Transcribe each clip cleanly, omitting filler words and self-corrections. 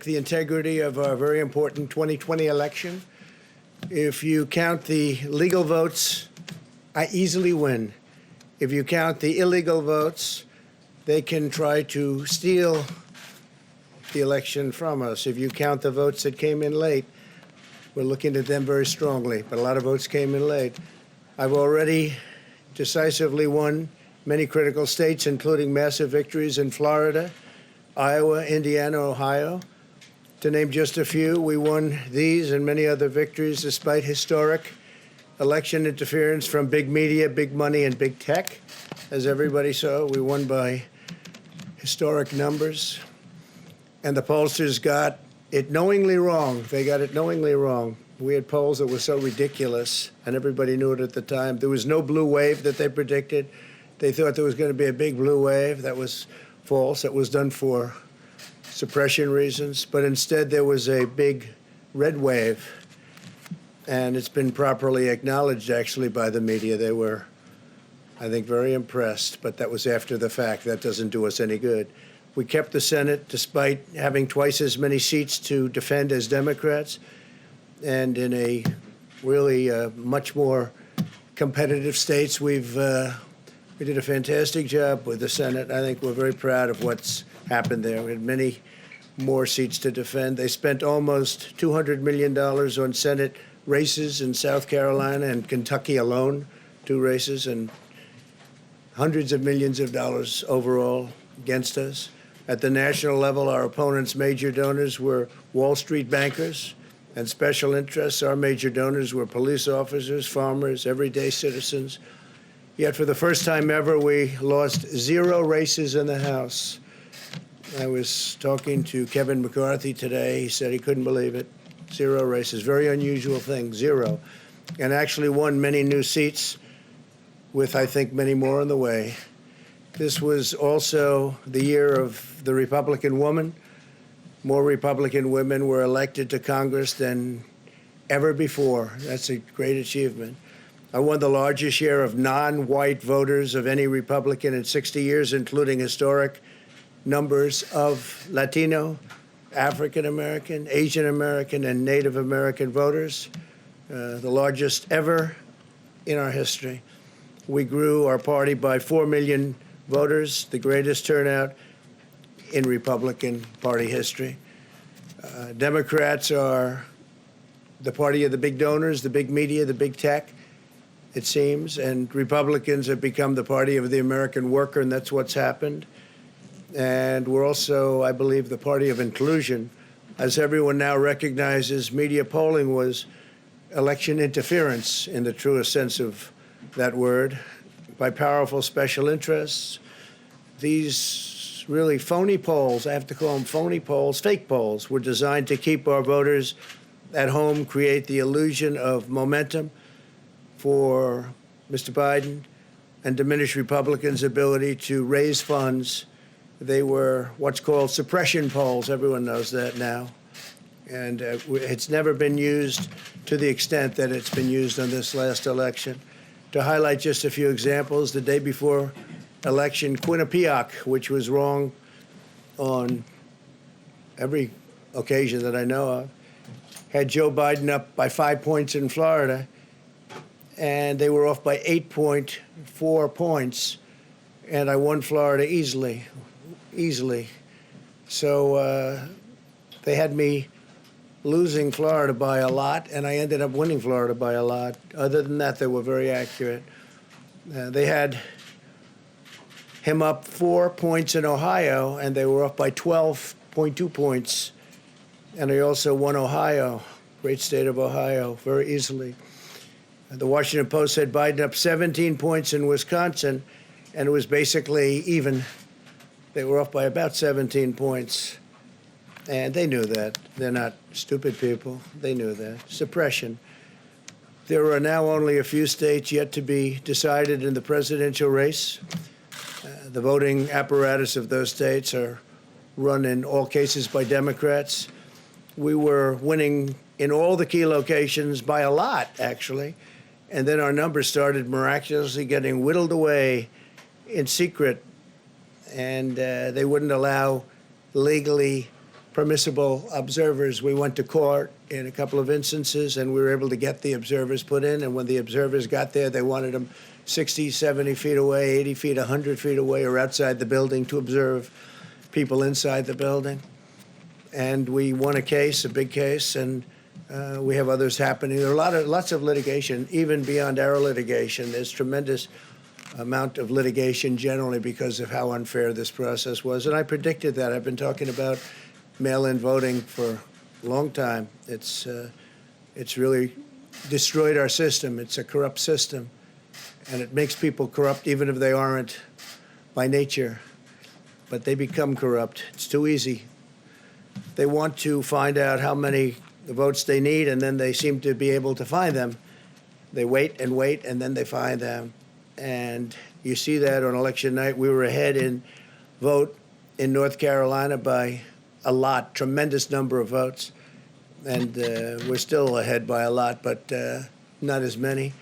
the integrity of our very important 2020 election. If you count the legal votes, I easily win. If you count the illegal votes, they can try to steal the election from us. If you count the votes that came in late, we're looking at them very strongly, but a lot of votes came in late. I've already decisively won many critical states, including massive victories in Florida, Iowa, Indiana, Ohio. To name just a few, we won these and many other victories despite historic election interference from big media, big money, and big tech. As everybody saw, we won by historic numbers. And the pollsters got it knowingly wrong. They got it knowingly wrong. We had polls that were so ridiculous, and everybody knew it at the time. There was no blue wave that they predicted. They thought there was going to be a big blue wave. That was false. That was done for suppression reasons. But instead, there was a big red wave. And it's been properly acknowledged, actually, by the media. They were, I think, very impressed. But that was after the fact. That doesn't do us any good. We kept the Senate despite having twice as many seats to defend as Democrats. And in a really much more competitive states, we did a fantastic job with the Senate. I think we're very proud of what's happened there. We had many more seats to defend. They spent almost $200 million on Senate races in South Carolina and Kentucky alone, 2 races, and hundreds of millions of dollars overall against us. At the national level, our opponents' major donors were Wall Street bankers and special interests. Our major donors were police officers, farmers, everyday citizens. Yet for the first time ever, we lost 0 races in the House. I was talking to Kevin McCarthy today. He said he couldn't believe it. 0 races, very unusual thing, 0. And actually won many new seats with, I think, many more on the way. This was also the year of the Republican woman. More Republican women were elected to Congress than ever before. That's a great achievement. I won the largest share of non-white voters of any Republican in 60 years, including historic numbers of Latino, African American, Asian American, and Native American voters, the largest ever in our history. We grew our party by 4 million voters, the greatest turnout in Republican Party history. Democrats are the party of the big donors, the big media, the big tech, it seems, and Republicans have become the party of the American worker, and that's what's happened. And we're also, I believe, the party of inclusion. As everyone now recognizes, media polling was election interference in the truest sense of that word by powerful special interests. These really phony polls, I have to call them phony polls, fake polls, were designed to keep our voters at home, create the illusion of momentum for Mr. Biden, and diminish Republicans' ability to raise funds. They were what's called suppression polls. Everyone knows that now. And it's never been used to the extent that it's been used on this last election. To highlight just a few examples, the day before election, Quinnipiac, which was wrong on every occasion that I know of, had Joe Biden up by 5 points in Florida, and they were off by 8.4 points, and I won Florida easily. So they had me losing Florida by a lot, and I ended up winning Florida by a lot. Other than that, they were very accurate. They had him up 4 points in Ohio, and they were up by 12.2 points. And I also won Ohio, great state of Ohio, very easily. The Washington Post had Biden up 17 points in Wisconsin, and it was basically even. They were off by about 17 points. And they knew that. They're not stupid people. They knew that. Suppression. There are now only a few states yet to be decided in the presidential race. The voting apparatus of those states are run in all cases by Democrats. We were winning in all the key locations by a lot, actually. And then our numbers started miraculously getting whittled away in secret. And they wouldn't allow legally permissible observers. We went to court in a couple of instances, and we were able to get the observers put in. And when the observers got there, they wanted them 60, 70 feet away, 80 feet, 100 feet away, or outside the building to observe people inside the building. And we won a case, a big case, and we have others happening. There are lots of litigation, even beyond our litigation. There's tremendous amount of litigation generally because of how unfair this process was. And I predicted that. I've been talking about mail-in voting for a long time. It's really destroyed our system. It's a corrupt system, and it makes people corrupt even if they aren't by nature. But they become corrupt. It's too easy. They want to find out how many votes they need, and then they seem to be able to find them. They wait, and then they find them. And you see that on election night. We were ahead in vote in North Carolina by a lot, tremendous number of votes. And we're still ahead by a lot, but not as many,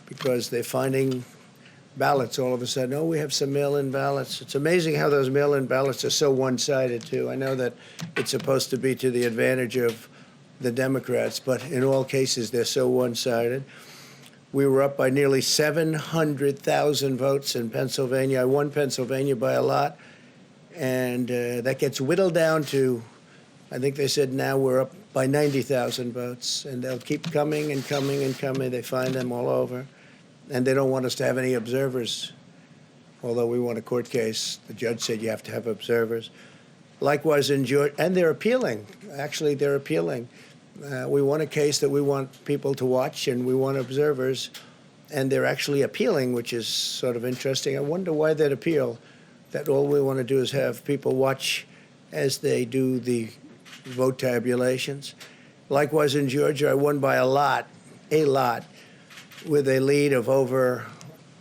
because they're finding ballots all of a sudden. Oh, we have some mail-in ballots. It's amazing how those mail-in ballots are so one-sided, too. I know that it's supposed to be to the advantage of the Democrats, but in all cases, they're so one-sided. We were up by nearly 700,000 votes in Pennsylvania. I won Pennsylvania by a lot, and that gets whittled down to, I think they said now we're up by 90,000 votes, and they'll keep coming and coming and coming. They find them all over, and they don't want us to have any observers, although we won a court case. The judge said you have to have observers. Likewise in Georgia, and they're appealing. Actually, they're appealing. We won a case that we want people to watch, and we want observers, and they're actually appealing, which is sort of interesting. I wonder why they'd appeal, that all we want to do is have people watch as they do the vote tabulations. Likewise in Georgia, I won by a lot, with a lead of over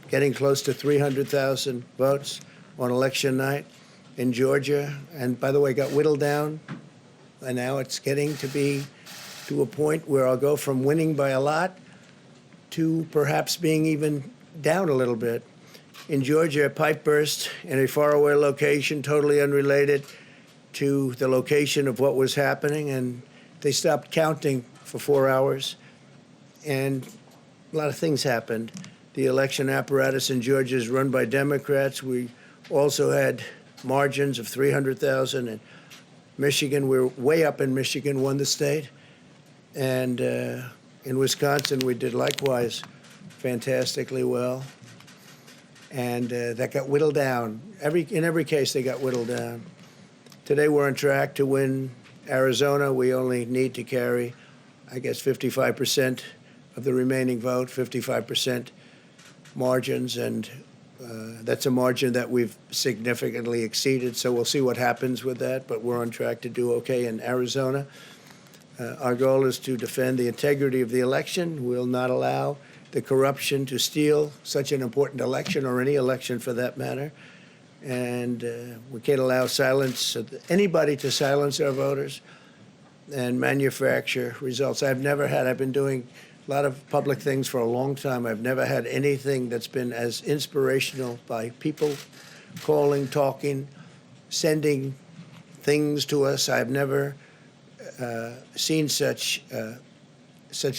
getting close to 300,000 votes on election night in Georgia. And by the way, got whittled down, and now it's getting to be to a point where I'll go from winning by a lot to perhaps being even down a little bit. In Georgia, a pipe burst in a faraway location, totally unrelated to the location of what was happening, and they stopped counting for 4 hours, and a lot of things happened. The election apparatus in Georgia is run by Democrats. We also had margins of 300,000 in Michigan. We're way up in Michigan, won the state. And in Wisconsin, we did likewise fantastically well. And that got whittled down. In every case, they got whittled down. Today, we're on track to win Arizona. We only need to carry, I guess, 55% of the remaining vote, 55% margins. And that's a margin that we've significantly exceeded. So we'll see what happens with that. But we're on track to do okay in Arizona. Our goal is to defend the integrity of the election. We'll not allow the corruption to steal such an important election, or any election for that matter. And we can't allow anybody to silence our voters and manufacture results. I've been doing a lot of public things for a long time. I've never had anything that's been as inspirational, by people calling, talking, sending things to us. I've never seen such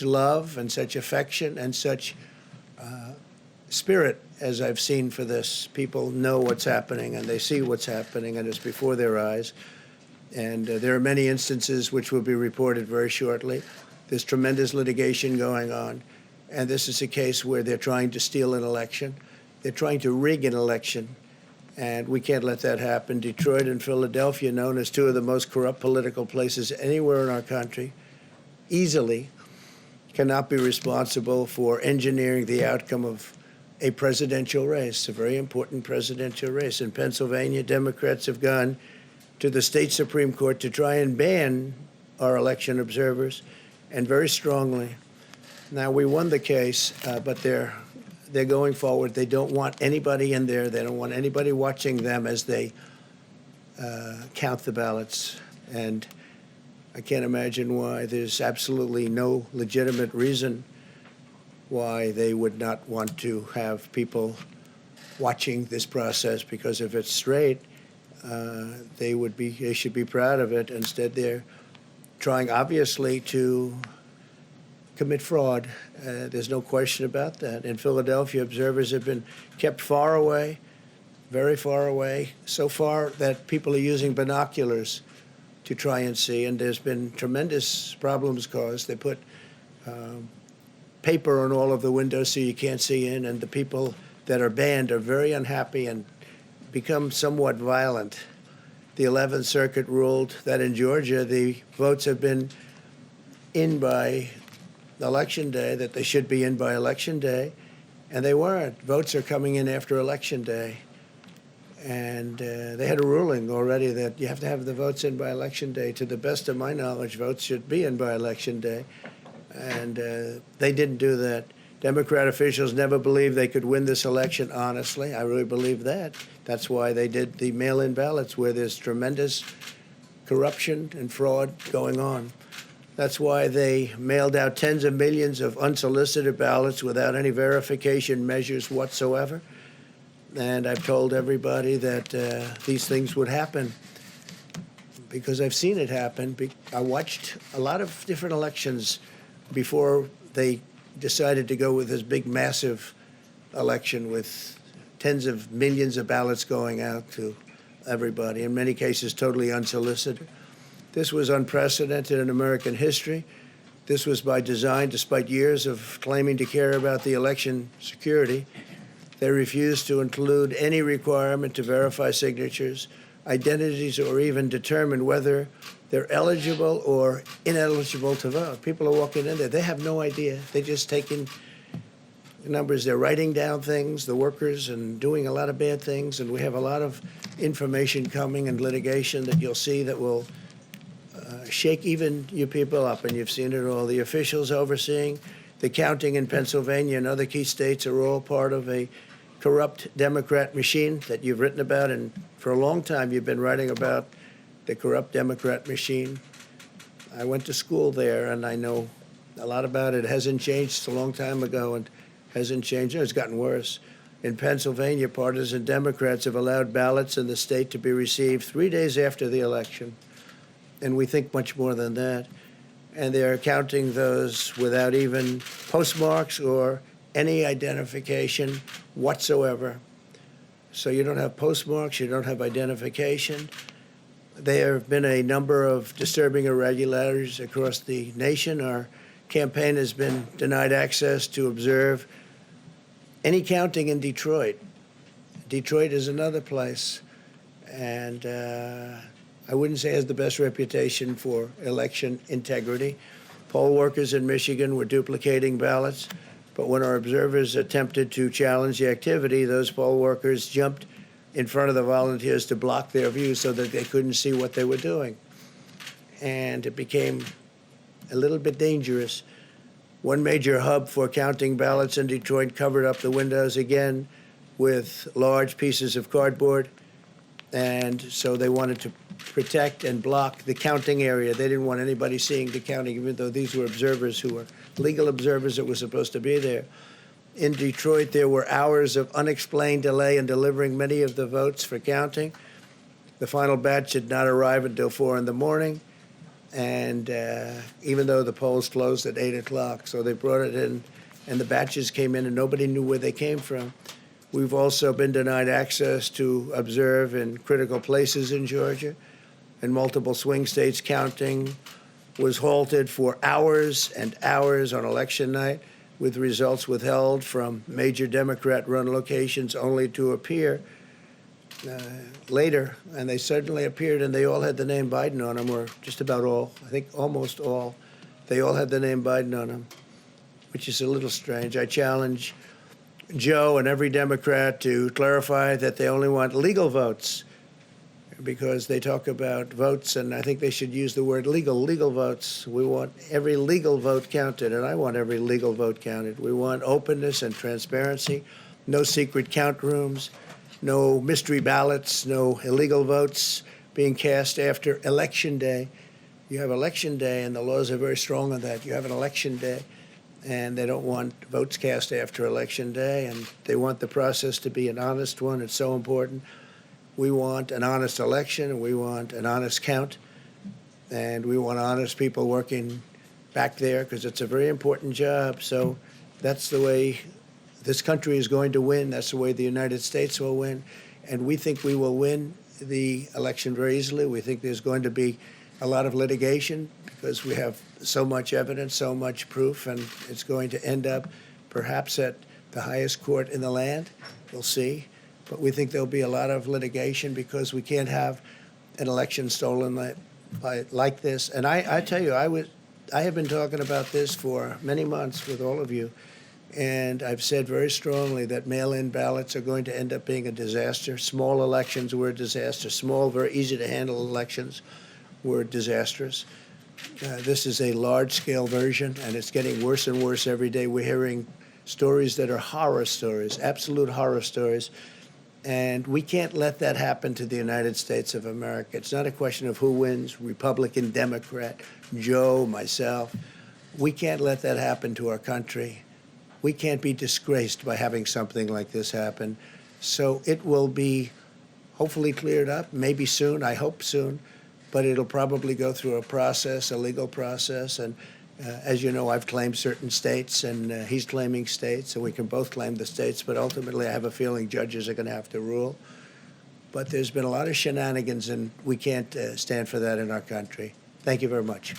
love and such affection and such spirit as I've seen for this. People know what's happening, and they see what's happening, and it's before their eyes. And there are many instances which will be reported very shortly. There's tremendous litigation going on, and this is a case where they're trying to steal an election. They're trying to rig an election, and we can't let that happen. Detroit and Philadelphia, known as two of the most corrupt political places anywhere in our country, easily cannot be responsible for engineering the outcome of a presidential race, a very important presidential race. In Pennsylvania, Democrats have gone to the state Supreme Court to try and ban our election observers, and very strongly. Now, we won the case, but they're going forward. They don't want anybody in there. They don't want anybody watching them as they count the ballots. And I can't imagine why. There's absolutely no legitimate reason why they would not want to have people watching this process, because if it's straight, they should be proud of it. Instead, they're trying, obviously, to commit fraud. There's no question about that. In Philadelphia, observers have been kept far away, very far away, so far that people are using binoculars to try and see, and there's been tremendous problems caused. They put paper on all of the windows so you can't see in, and the people that are banned are very unhappy and become somewhat violent. The 11th Circuit ruled that in Georgia, the votes have been in by Election Day, that they should be in by Election Day, and they weren't. Votes are coming in after Election Day. And they had a ruling already that you have to have the votes in by Election Day. To the best of my knowledge, votes should be in by Election Day. And they didn't do that. Democrat officials never believed they could win this election honestly. I really believe that. That's why they did the mail-in ballots, where there's tremendous corruption and fraud going on. That's why they mailed out tens of millions of unsolicited ballots without any verification measures whatsoever. And I've told everybody that these things would happen because I've seen it happen. I watched a lot of different elections before they decided to go with this big, massive election with tens of millions of ballots going out to everybody, in many cases totally unsolicited. This was unprecedented in American history. This was by design, despite years of claiming to care about the election security. They refused to include any requirement to verify signatures, identities, or even determine whether they're eligible or ineligible to vote. People are walking in there. They have no idea. They're just taking numbers. They're writing down things, the workers, and doing a lot of bad things. And we have a lot of information coming and litigation that you'll see that will shake even you people up. And you've seen it all. The officials overseeing the counting in Pennsylvania and other key states are all part of a corrupt Democrat machine that you've written about, and for a long time you've been writing about the corrupt Democrat machine. I went to school there, and I know a lot about it. It hasn't changed. It's a long time ago, and hasn't changed. It's gotten worse. In Pennsylvania, partisan Democrats have allowed ballots in the state to be received 3 days after the election, and we think much more than that. And they're counting those without even postmarks or any identification whatsoever. So you don't have postmarks, you don't have identification. There have been a number of disturbing irregularities across the nation. Our campaign has been denied access to observe any counting in Detroit. Detroit is another place, and I wouldn't say it has the best reputation for election integrity. Poll workers in Michigan were duplicating ballots. But when our observers attempted to challenge the activity, those poll workers jumped in front of the volunteers to block their view so that they couldn't see what they were doing. And it became a little bit dangerous. One major hub for counting ballots in Detroit covered up the windows again with large pieces of cardboard. And so they wanted to protect and block the counting area. They didn't want anybody seeing the counting, even though these were observers who were legal observers that were supposed to be there. In Detroit, there were hours of unexplained delay in delivering many of the votes for counting. The final batch did not arrive until 4 in the morning, and even though the polls closed at 8 o'clock, so they brought it in, and the batches came in, and nobody knew where they came from. We've also been denied access to observe in critical places in Georgia. In multiple swing states, counting was halted for hours and hours on election night, with results withheld from major Democrat-run locations only to appear later. And they suddenly appeared, and they all had the name Biden on them, or just about all. I think almost all. They all had the name Biden on them, which is a little strange. I challenge Joe and every Democrat to clarify that they only want legal votes, because they talk about votes, and I think they should use the word legal votes. We want every legal vote counted, and I want every legal vote counted. We want openness and transparency, no secret count rooms, no mystery ballots, no illegal votes being cast after Election Day. You have Election Day, and the laws are very strong on that. You have an Election Day, and they don't want votes cast after Election Day, and they want the process to be an honest one. It's so important. We want an honest election. We want an honest count. And we want honest people working back there because it's a very important job. So that's the way this country is going to win. That's the way the United States will win. And we think we will win the election very easily. We think there's going to be a lot of litigation because we have so much evidence, so much proof, and it's going to end up perhaps at the highest court in the land. We'll see. But we think there'll be a lot of litigation because we can't have an election stolen like this. And I tell you, I have been talking about this for many months with all of you, and I've said very strongly that mail-in ballots are going to end up being a disaster. Small elections were a disaster. Small, very easy-to-handle elections were disastrous. This is a large-scale version, and it's getting worse and worse every day. We're hearing stories that are horror stories, absolute horror stories. And we can't let that happen to the United States of America. It's not a question of who wins, Republican, Democrat, Joe, myself. We can't let that happen to our country. We can't be disgraced by having something like this happen. So it will be hopefully cleared up, maybe soon, I hope soon, but it'll probably go through a process, a legal process. And as you know, I've claimed certain states, and he's claiming states, and we can both claim the states, but ultimately I have a feeling judges are going to have to rule. But there's been a lot of shenanigans, and we can't stand for that in our country. Thank you very much.